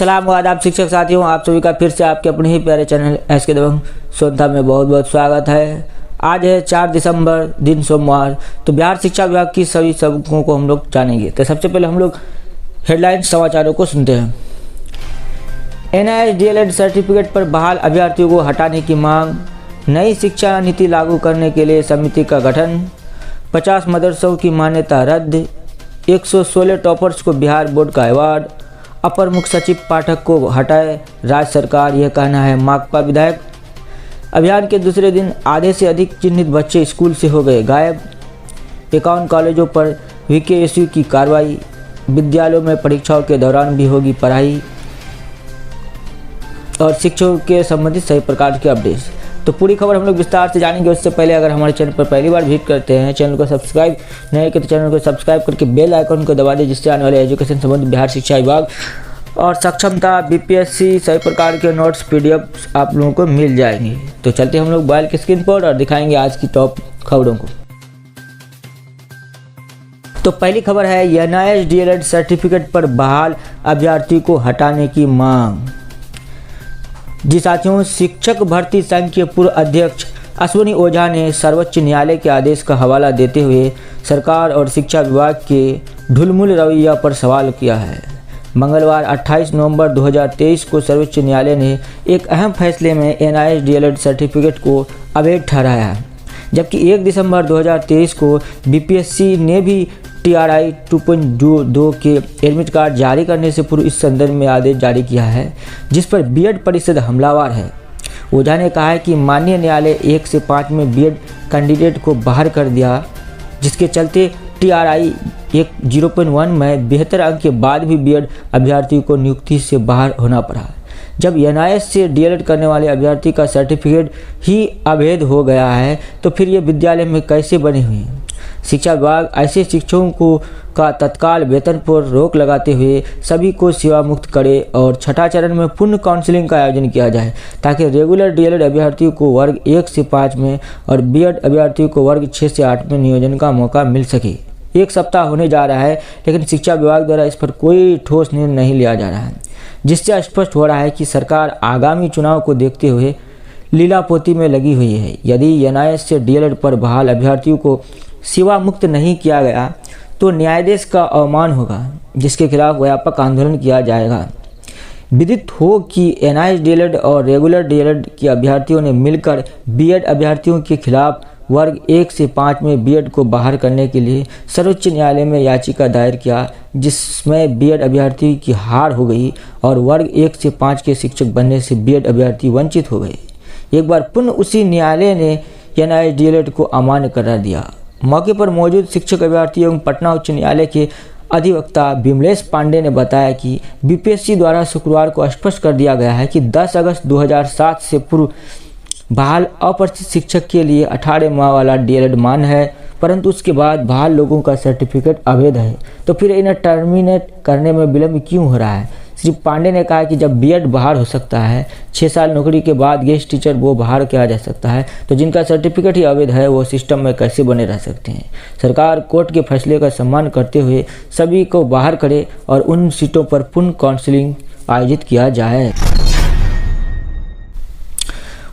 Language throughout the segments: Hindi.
सलाम व आदाब शिक्षक साथियों, आप सभी का फिर से आपके अपने ही प्यारे चैनल एसके दबंग सोनता में बहुत बहुत स्वागत है। आज है 4 दिसंबर दिन सोमवार। तो बिहार शिक्षा विभाग की सभी सबकों को हम लोग जानेंगे। तो सबसे पहले हम लोग हेडलाइंस समाचारों को सुनते हैं। NISDLED सर्टिफिकेट पर बहाल अभ्यर्थियों को हटाने की मांग, नई शिक्षा नीति लागू करने के लिए समिति का गठन, 50 मदरसों की मान्यता रद्द, 116 टॉपर्स को बिहार बोर्ड का अवार्ड, अपर मुख्य सचिव पाठक को हटाए राज्य सरकार, यह कहना है माकपा विधायक। अभियान के दूसरे दिन आधे से अधिक चिन्हित बच्चे स्कूल से हो गए गायब। 51 कॉलेजों पर VKSU की कार्रवाई, विद्यालयों में परीक्षाओं के दौरान भी होगी पढ़ाई और शिक्षकों के संबंधित सभी प्रकार के अपडेट्स। तो पूरी खबर हम लोग विस्तार से जानेंगे। उससे पहले अगर हमारे चैनल पर पहली बार विजिट करते हैं, चैनल को सब्सक्राइब नहीं किया तो चैनल को सब्सक्राइब करके बेल आइकन को दबा दें, जिससे आने वाले एजुकेशन संबंधित बिहार शिक्षा विभाग और सक्षमता BPSC सभी प्रकार के नोट्स PDF आप लोगों को मिल जाएंगे। तो चलते हम लोग मोबाइल की स्क्रीन पर और दिखाएंगे आज की टॉप खबरों को। तो पहली खबर है NISDLED सर्टिफिकेट पर बहाल अभ्यर्थी को हटाने की मांग। जी साथियों, शिक्षक भर्ती संघ के पूर्व अध्यक्ष अश्विनी ओझा ने सर्वोच्च न्यायालय के आदेश का हवाला देते हुए सरकार और शिक्षा विभाग के ढुलमुल रवैया पर सवाल किया है। मंगलवार 28 नवंबर 2023 को सर्वोच्च न्यायालय ने एक अहम फैसले में NISDLED सर्टिफिकेट को अवैध ठहराया, जबकि 1 दिसंबर 2023 को BPSC ने भी TRI 2.2 के एडमिट कार्ड जारी करने से पूर्व इस संदर्भ में आदेश जारी किया है, जिस पर B.Ed परिषद हमलावर है। ओझा ने कहा है कि माननीय न्यायालय 1 से 5 में B.Ed कैंडिडेट को बाहर कर दिया, जिसके चलते TRI 0.1 में बेहतर अंक के बाद भी B.Ed अभ्यर्थियों को नियुक्ति से बाहर होना पड़ा। जब NIS से DLED करने वाले अभ्यर्थी का सर्टिफिकेट ही अवैध हो गया है, तो फिर ये विद्यालय में कैसे बने हुए हैं? शिक्षा विभाग ऐसे शिक्षकों को का तत्काल वेतन पर रोक लगाते हुए सभी को सेवा मुक्त करे और छठा चरण में पुनः काउंसलिंग का आयोजन किया जाए, ताकि रेगुलर DLED अभ्यर्थियों को वर्ग 1 से 5 में और B.Ed अभ्यर्थियों को वर्ग 6 से 8 में नियोजन का मौका मिल सके। 1 सप्ताह होने जा रहा है, लेकिन शिक्षा विभाग द्वारा इस पर कोई ठोस निर्णय नहीं लिया जा रहा है, जिससे स्पष्ट हो रहा है कि सरकार आगामी चुनाव को देखते हुए लीलापोती में लगी हुई है। यदि NIS से DLED पर बहाल अभ्यर्थियों को सेवा मुक्त नहीं किया गया तो न्यायाधीश का अवमान होगा, जिसके खिलाफ व्यापक आंदोलन किया जाएगा। विदित हो कि NISDLED और रेगुलर DLED के अभ्यर्थियों ने मिलकर B.Ed अभ्यर्थियों के खिलाफ वर्ग 1 से 5 में B.Ed को बाहर करने के लिए सर्वोच्च न्यायालय में याचिका दायर किया, जिसमें B.Ed अभ्यर्थी की हार हो गई और वर्ग 1 से 5 के शिक्षक बनने से B.Ed अभ्यर्थी वंचित हो गए। एक बार पुनः उसी न्यायालय ने NISDLED को अमान्य करार दिया। मौके पर मौजूद शिक्षक अभ्यर्थी एवं पटना उच्च न्यायालय के अधिवक्ता विमलेश पांडे ने बताया कि BPSC द्वारा शुक्रवार को स्पष्ट कर दिया गया है कि 10 अगस्त 2007 से पूर्व बहाल अपरिचित शिक्षक के लिए 18 माह वाला DLED मान्य है, परंतु उसके बाद बहाल लोगों का सर्टिफिकेट अवैध है। तो फिर इन्हें टर्मिनेट करने में विलंब क्यों हो रहा है? श्री पांडे ने कहा कि जब B.Ed बाहर हो सकता है, 6 साल नौकरी के बाद गेस्ट टीचर वो बाहर किया जा सकता है, तो जिनका सर्टिफिकेट ही अवैध है वो सिस्टम में कैसे बने रह सकते हैं? सरकार कोर्ट के फैसले का सम्मान करते हुए सभी को बाहर करे और उन सीटों पर पुनः काउंसलिंग आयोजित किया जाए।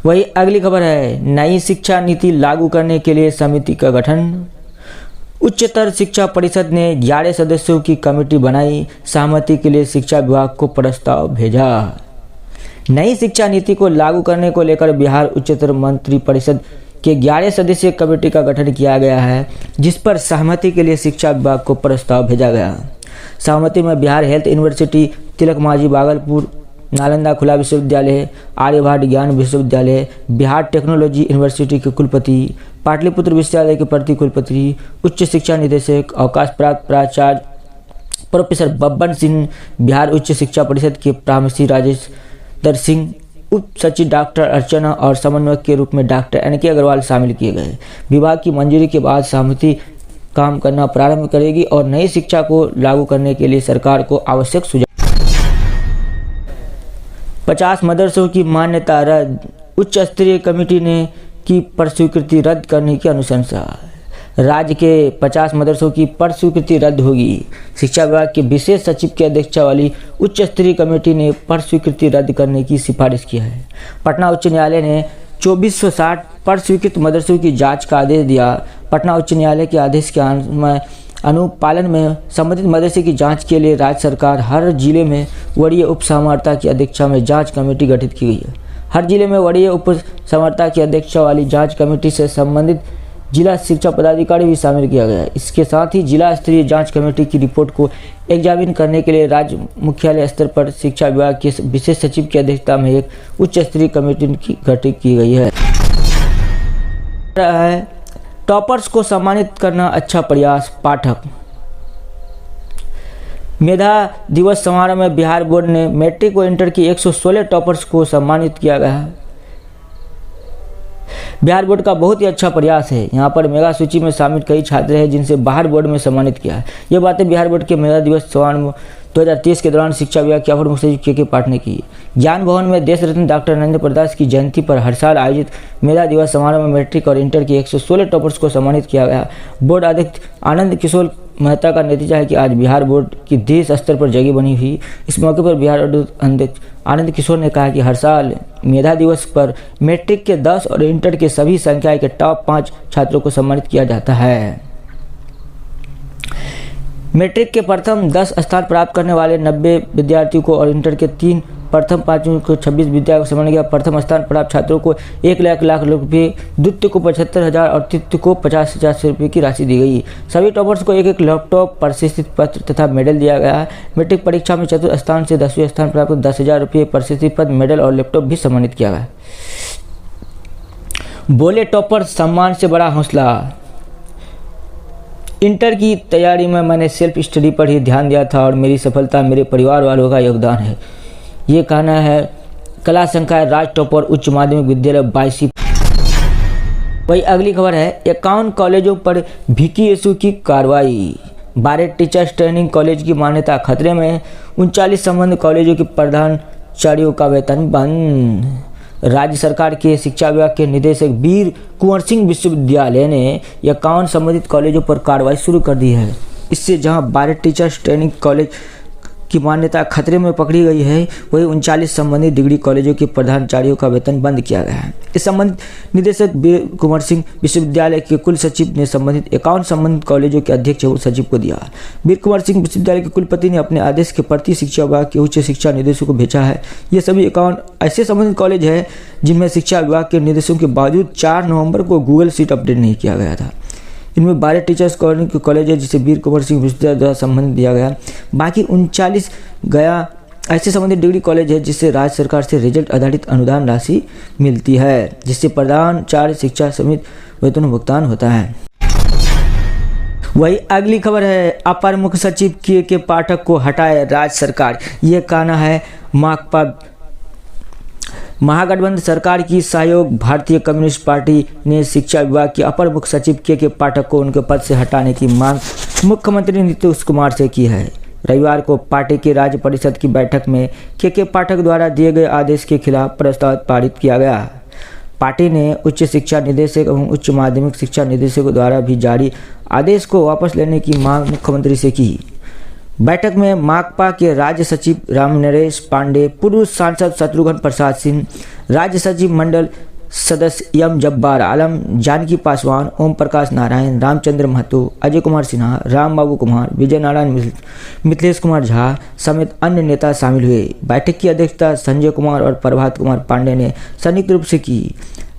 वही अगली खबर है, नई शिक्षा नीति लागू करने के लिए समिति का गठन। उच्चतर शिक्षा परिषद ने 11 सदस्यों की कमेटी बनाई, सहमति के लिए शिक्षा विभाग को प्रस्ताव भेजा। नई शिक्षा नीति को लागू करने को लेकर बिहार उच्चतर मंत्री परिषद के 11 सदस्यीय कमेटी का गठन किया गया है, जिस पर सहमति के लिए शिक्षा विभाग को प्रस्ताव भेजा गया। सहमति में बिहार हेल्थ यूनिवर्सिटी, तिलक मांझी भागलपुर, नालंदा खुला विश्वविद्यालय, आर्यभट्ट ज्ञान विश्वविद्यालय, बिहार टेक्नोलॉजी यूनिवर्सिटी के कुलपति, पाटलिपुत्र विश्वविद्यालय के प्रति कुलपति, उच्च शिक्षा निदेशक, अवकाश प्राप्त प्राचार्य प्रोफेसर बब्बन सिंह, बिहार उच्च शिक्षा परिषद के प्रामसी राजेश सिंह, उप सचिव डॉक्टर अर्चना और समन्वयक के रूप में डॉक्टर NK अग्रवाल शामिल किए गए। विभाग की मंजूरी के बाद समिति काम करना प्रारंभ करेगी और नई शिक्षा को लागू करने के लिए सरकार को आवश्यक सुझाव। 50 मदरसों की मान्यता रद्द, उच्च स्तरीय कमेटी ने की पर स्वीकृति रद्द करने की अनुशंसा। राज्य के 50 मदरसों की पढ़ स्वीकृति रद्द होगी। शिक्षा विभाग के विशेष सचिव की अध्यक्षता वाली उच्च स्तरीय कमेटी ने पढ़ स्वीकृति रद्द करने की सिफारिश की है। पटना उच्च न्यायालय ने 2460 पढ़ स्वीकृत मदरसों की जांच का आदेश दिया। पटना उच्च न्यायालय के आदेश के अनुपालन में संबंधित मदरसे की जांच के लिए राज्य सरकार हर जिले में वरीय उप समाहर्ता की अध्यक्षता में जांच कमेटी गठित की गई है। हर जिले में वरीय उप समाहर्ता की अध्यक्षता वाली जांच कमेटी से संबंधित जिला शिक्षा पदाधिकारी भी शामिल किया गया है। इसके साथ ही जिला स्तरीय जांच कमेटी की रिपोर्ट को एग्जामिन करने के लिए राज्य मुख्यालय स्तर पर शिक्षा विभाग के विशेष सचिव की अध्यक्षता में एक उच्च स्तरीय कमेटी गठित की गई है। टॉपर्स को सम्मानित करना अच्छा प्रयास। पाठक मेधा दिवस समारोह में बिहार बोर्ड ने मैट्रिक व इंटर की 116 टॉपर्स को सम्मानित किया गया है। बिहार बोर्ड का बहुत ही अच्छा प्रयास है। यहाँ पर मेगा सूची में शामिल कई छात्र हैं जिनसे बाहर बोर्ड में सम्मानित किया है। ये बातें बिहार बोर्ड के मेधा दिवस समारोह 2023 के दौरान शिक्षा विभाग के अपर मुख्य सचिव के पाठ ने की। ज्ञान भवन में देश रत्न डॉक्टर नरेंद्र प्रसाद की जयंती पर हर साल आयोजित मेधा दिवस समारोह में मैट्रिक और इंटर की 116 टॉपर्स को सम्मानित किया गया। बोर्ड अध्यक्ष आनंद किशोर मेहता का नतीजा है कि आज बिहार बोर्ड की देश स्तर पर जगह बनी हुई। इस मौके पर बिहार अध्यक्ष आनंद किशोर ने कहा कि हर साल मेधा दिवस पर मैट्रिक के 10 और इंटर के सभी संकाय के टॉप 5 छात्रों को सम्मानित किया जाता है। मैट्रिक के प्रथम 10 स्थान प्राप्त करने वाले 90 विद्यार्थियों को और इंटर के 3 प्रथम 5 को 26 विद्यार्थियों को सम्मानित किया। प्रथम स्थान प्राप्त छात्रों को 1 लाख रुपये, द्वितीय को 75,000 और तृतीय को 50,000 रुपये की राशि दी गई। सभी टॉपर्स को एक लैपटॉप, प्रशस्ति पत्र तथा मेडल दिया गया। मैट्रिक परीक्षा में चतुर्थ स्थान से 10वें स्थान प्राप्त 10,000 रुपये, प्रशस्ति पत्र, मेडल और लैपटॉप भी सम्मानित किया गया। बोले टॉपर, सम्मान से बड़ा हौसला। इंटर की तैयारी में मैंने सेल्फ स्टडी पर ही ध्यान दिया था और मेरी सफलता मेरे परिवार वालों का योगदान है, ये कहना है कला संकाय राज्य टॉपर उच्च माध्यमिक विद्यालय 22। वही अगली खबर है 51 कॉलेजों पर VKSU की कार्रवाई। 12 टीचर्स ट्रेनिंग कॉलेज की मान्यता खतरे में। 39 संबंधित कॉलेजों के प्रधानाचार्यों का वेतन बंद। राज्य सरकार के शिक्षा विभाग के निदेशक वीर कुंवर सिंह विश्वविद्यालय ने 51 संबंधित कॉलेजों पर कार्रवाई शुरू कर दी है। इससे जहां 12 टीचर्स ट्रेनिंग कॉलेज की मान्यता खतरे में पकड़ी गई है, वहीं 39 संबंधित डिग्री कॉलेजों के प्रधानाचार्यों का वेतन बंद किया गया है। इस संबंधित निदेशक वीर कुंवर सिंह विश्वविद्यालय के कुल सचिव ने संबंधित 51 संबंधित कॉलेजों के अध्यक्ष एवं सचिव को दिया। वीर कुंवर सिंह विश्वविद्यालय के कुलपति ने अपने आदेश के प्रति शिक्षा विभाग के उच्च शिक्षा निदेशक को भेजा है। ये सभी 51 ऐसे संबंधित कॉलेज हैं जिनमें शिक्षा विभाग के निर्देशों के बावजूद 4 नवंबर को गूगल शीट अपडेट नहीं किया गया था। इनमें 12 टीचर्स कॉलेज है जिसे वीर कुंवर सिंह विश्वविद्यालय द्वारा संबंधित दिया गया। बाकी 39 गया ऐसे संबंधित डिग्री कॉलेज है जिससे राज्य सरकार से रिजल्ट आधारित अनुदान राशि मिलती है, जिससे प्रधानाचार्य शिक्षा समिति वेतन भुगतान होता है। वही अगली खबर है अपर मुख्य सचिव के पाठक को हटाए राज्य सरकार। ये कहना है माकपा महागठबंधन सरकार की सहयोग भारतीय कम्युनिस्ट पार्टी ने शिक्षा विभाग के अपर मुख्य सचिव के पाठक को उनके पद से हटाने की मांग मुख्यमंत्री नीतीश कुमार से की है। रविवार को पार्टी की राज्य परिषद की बैठक में के पाठक द्वारा दिए गए आदेश के खिलाफ प्रस्ताव पारित किया गया। पार्टी ने उच्च शिक्षा निदेशक एवं उच्च माध्यमिक शिक्षा निदेशक द्वारा भी जारी आदेश को वापस लेने की मांग मुख्यमंत्री से की। बैठक में माकपा के राज्य सचिव रामनरेश पांडे, पूर्व सांसद शत्रुघ्न प्रसाद सिंह, राज्य सचिव मंडल सदस्य एम जब्बार आलम, जानकी पासवान, ओम प्रकाश नारायण, रामचंद्र महतो, अजय कुमार सिन्हा, राम बाबू कुमार, विजय नारायण, मिथिलेश कुमार झा समेत अन्य नेता शामिल हुए। बैठक की अध्यक्षता संजय कुमार और प्रभात कुमार पांडे ने संयुक्त रूप से की।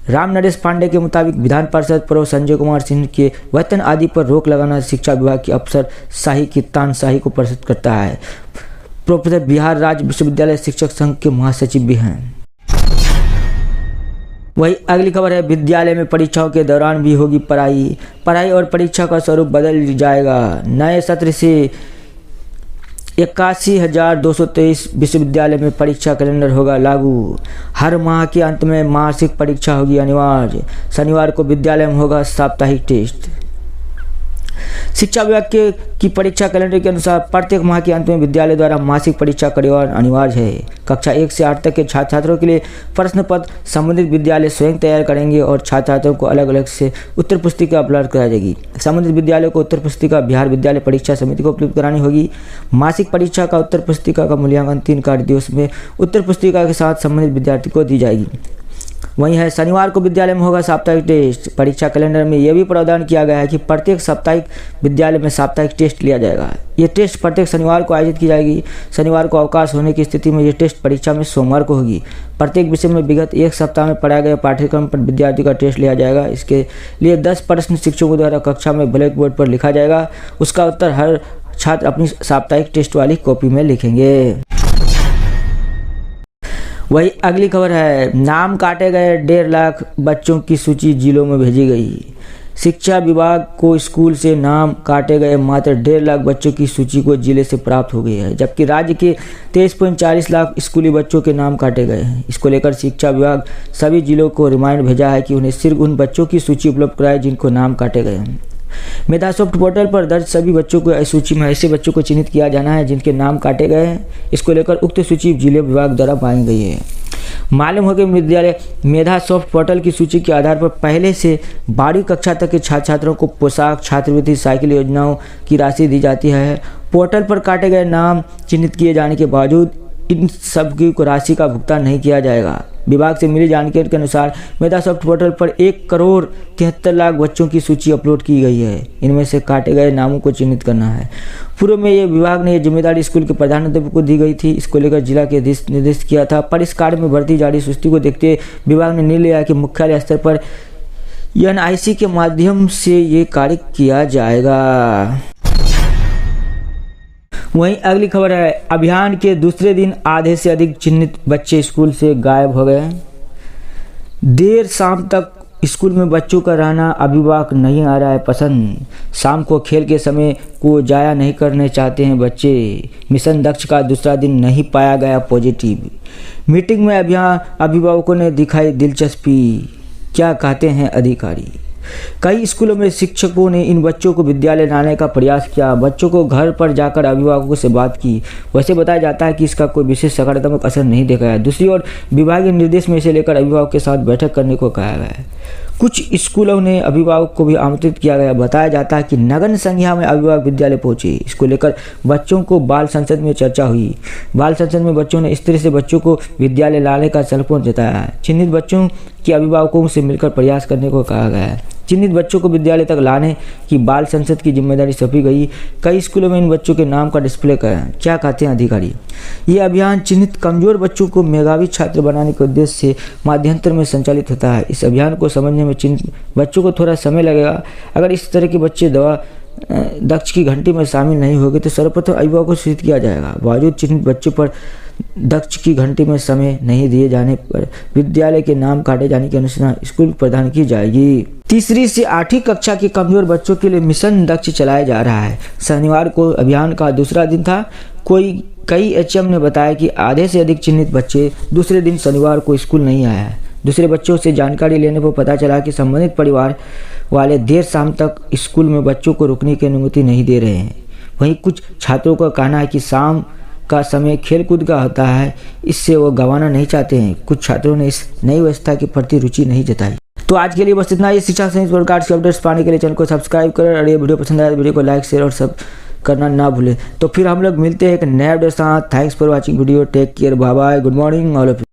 राम नरेश पांडे के मुताबिक विधान पार्षद प्रव संजय कुमार सिंह के वेतन आदि पर रोक लगाना शिक्षा विभाग की अफसर शाही की तानशाही को प्रदर्शित करता है। प्रोफेसर बिहार राज्य विश्वविद्यालय शिक्षक संघ के महासचिव भी हैं। वही अगली खबर है विद्यालय में परीक्षाओं के दौरान भी होगी पढ़ाई और परीक्षा का स्वरूप बदल जाएगा। नए सत्र से 81,223 विश्वविद्यालय में परीक्षा कैलेंडर होगा लागू। हर माह के अंत में मासिक परीक्षा होगी अनिवार्य। शनिवार को विद्यालय में होगा साप्ताहिक टेस्ट। शिक्षा विभाग की परीक्षा कैलेंडर के अनुसार प्रत्येक माह के अंत में विद्यालय द्वारा मासिक परीक्षा का अनिवार्य है। कक्षा 1 से 8 तक के छात्र छात्रों के लिए प्रश्न पत्र संबंधित विद्यालय स्वयं तैयार करेंगे और छात्र छात्रों को अलग अलग से उत्तर पुस्तिका उपलब्ध कराई जाएगी। संबंधित विद्यालय को उत्तर पुस्तिका बिहार विद्यालय परीक्षा समिति को उपलब्ध करानी होगी। मासिक परीक्षा का उत्तर पुस्तिका का मूल्यांकन 3 कार्य दिवस में उत्तर पुस्तिका के साथ संबंधित विद्यार्थी को दी जाएगी। वहीं है शनिवार को विद्यालय में होगा साप्ताहिक टेस्ट। परीक्षा कैलेंडर में यह भी प्रावधान किया गया है कि प्रत्येक साप्ताहिक विद्यालय में साप्ताहिक टेस्ट लिया जाएगा। ये टेस्ट प्रत्येक शनिवार को आयोजित की जाएगी। शनिवार को अवकाश होने की स्थिति में ये टेस्ट परीक्षा में सोमवार को होगी। प्रत्येक विषय में विगत एक सप्ताह में पढ़ाए गए पाठ्यक्रम पर विद्यार्थी का टेस्ट लिया जाएगा। इसके लिए 10 प्रश्न शिक्षकों द्वारा कक्षा में ब्लैक बोर्ड पर लिखा जाएगा। उसका उत्तर हर छात्र अपनी साप्ताहिक टेस्ट वाली कॉपी में लिखेंगे। वही अगली खबर है, नाम काटे गए 1.5 लाख बच्चों की सूची जिलों में भेजी गई। शिक्षा विभाग को स्कूल से नाम काटे गए मात्र 1.5 लाख बच्चों की सूची को जिले से प्राप्त हो गई है, जबकि राज्य के 23.40 लाख स्कूली बच्चों के नाम काटे गए हैं। इसको लेकर शिक्षा विभाग सभी जिलों को रिमाइंड भेजा है कि उन्हें सिर्फ उन बच्चों की सूची उपलब्ध कराए जिनको नाम काटे गए हैं। मेधासॉफ्ट पोर्टल पर दर्ज सभी बच्चों को इस सूची में ऐसे बच्चों को चिन्हित किया जाना है जिनके नाम काटे गए हैं। इसको लेकर उक्त सूची जिले विभाग द्वारा बनाई गई है। मालूम हो कि विद्यालय मेधासॉफ्ट पोर्टल की सूची के आधार पर पहले से 12वीं कक्षा तक के छात्र छात्रों को पोशाक, छात्रवृत्ति, साइकिल योजनाओं की राशि दी जाती है। पोर्टल पर काटे गए नाम चिन्हित किए जाने के बावजूद इन सब की राशि का भुगतान नहीं किया जाएगा। विभाग से मिली जानकारी के अनुसार मेधासॉफ्ट पोर्टल पर 1,73,00,000 बच्चों की सूची अपलोड की गई है। इनमें से काटे गए नामों को चिन्हित करना है। पूर्व में ये विभाग ने यह जिम्मेदारी स्कूल के प्रधानाध्यापक को दी गई थी। इसको लेकर जिला के निर्देश किया था, पर इस कार्य में बढ़ती जारी सुस्ती को देखते हुए विभाग ने निर्णय लिया कि मुख्यालय स्तर पर NIC के माध्यम से ये कार्य किया जाएगा। वहीं अगली खबर है, अभियान के दूसरे दिन आधे से अधिक चिन्हित बच्चे स्कूल से गायब हो गए। देर शाम तक स्कूल में बच्चों का रहना अभिभावक नहीं आ रहा है पसंद। शाम को खेल के समय को जाया नहीं करने चाहते हैं बच्चे। मिशन दक्ष का दूसरा दिन नहीं पाया गया पॉजिटिव। मीटिंग में अभिभावकों ने दिखाई दिलचस्पी, क्या कहते हैं अधिकारी। कई स्कूलों में शिक्षकों ने इन बच्चों को विद्यालय लाने का प्रयास किया। बच्चों को घर पर जाकर अभिभावकों से बात की। वैसे बताया जाता है कि इसका कोई विशेष सकारात्मक असर नहीं देखा है। दूसरी ओर विभागीय निर्देश में इसे लेकर अभिभावक के साथ बैठक करने को कहा गया है। कुछ स्कूलों ने अभिभावक को भी आमंत्रित किया गया। बताया जाता है कि नगण्य संख्या में अभिभावक विद्यालय पहुंचे। इसको लेकर बच्चों को बाल संसद में चर्चा हुई। बाल संसद में बच्चों ने इस तरह से बच्चों को विद्यालय लाने का संकल्प जताया है। चिन्हित बच्चों के अभिभावकों से मिलकर प्रयास करने को कहा गया है। चिन्हित बच्चों को विद्यालय तक लाने की बाल संसद की जिम्मेदारी सौंपी गई। कई स्कूलों में इन बच्चों के नाम का डिस्प्ले करें। क्या कहते हैं अधिकारी। ये अभियान चिन्हित कमजोर बच्चों को मेधावी छात्र बनाने के उद्देश्य से माध्यंतर में संचालित होता है। इस अभियान को समझने में चिन्हित बच्चों को थोड़ा समय लगेगा। अगर इस तरह के बच्चे दवा दक्ष की घंटी में शामिल नहीं होंगे तो सर्वप्रथम अभिभावकों को सूचित किया जाएगा। बावजूद चिन्हित बच्चों पर दक्ष की घंटी में समय नहीं दिए जाने पर विद्यालय के नाम काटे जाने की अनुशंसा स्कूल प्रदान की जाएगी। 3री से 8वीं कक्षा के कमजोर बच्चों के लिए मिशन दक्ष चलाया जा रहा है। शनिवार को अभियान का दूसरा दिन था। कई HM ने बताया कि आधे से अधिक चिन्हित बच्चे दूसरे दिन शनिवार को स्कूल नहीं आया है। दूसरे बच्चों से जानकारी लेने पर पता चला कि संबंधित परिवार वाले देर शाम तक स्कूल में बच्चों को रुकने की अनुमति नहीं दे रहे हैं। वहीं कुछ छात्रों का कहना है कि शाम का समय खेलकूद का होता है, इससे वो गंवाना नहीं चाहते हैं। कुछ छात्रों ने इस नई व्यवस्था के प्रति रुचि नहीं जताई। तो आज के लिए बस इतना ही। शिक्षा संबंधी प्रकार के अपडेट्स पाने के लिए चैनल को सब्सक्राइब करें और ये वीडियो पसंद आए वीडियो को लाइक शेयर और सब करना ना भूलें। तो फिर हम लोग मिलते हैं एक नए वीडियो के साथ। Thanks for watching video. Take care, bye bye, good morning all of you.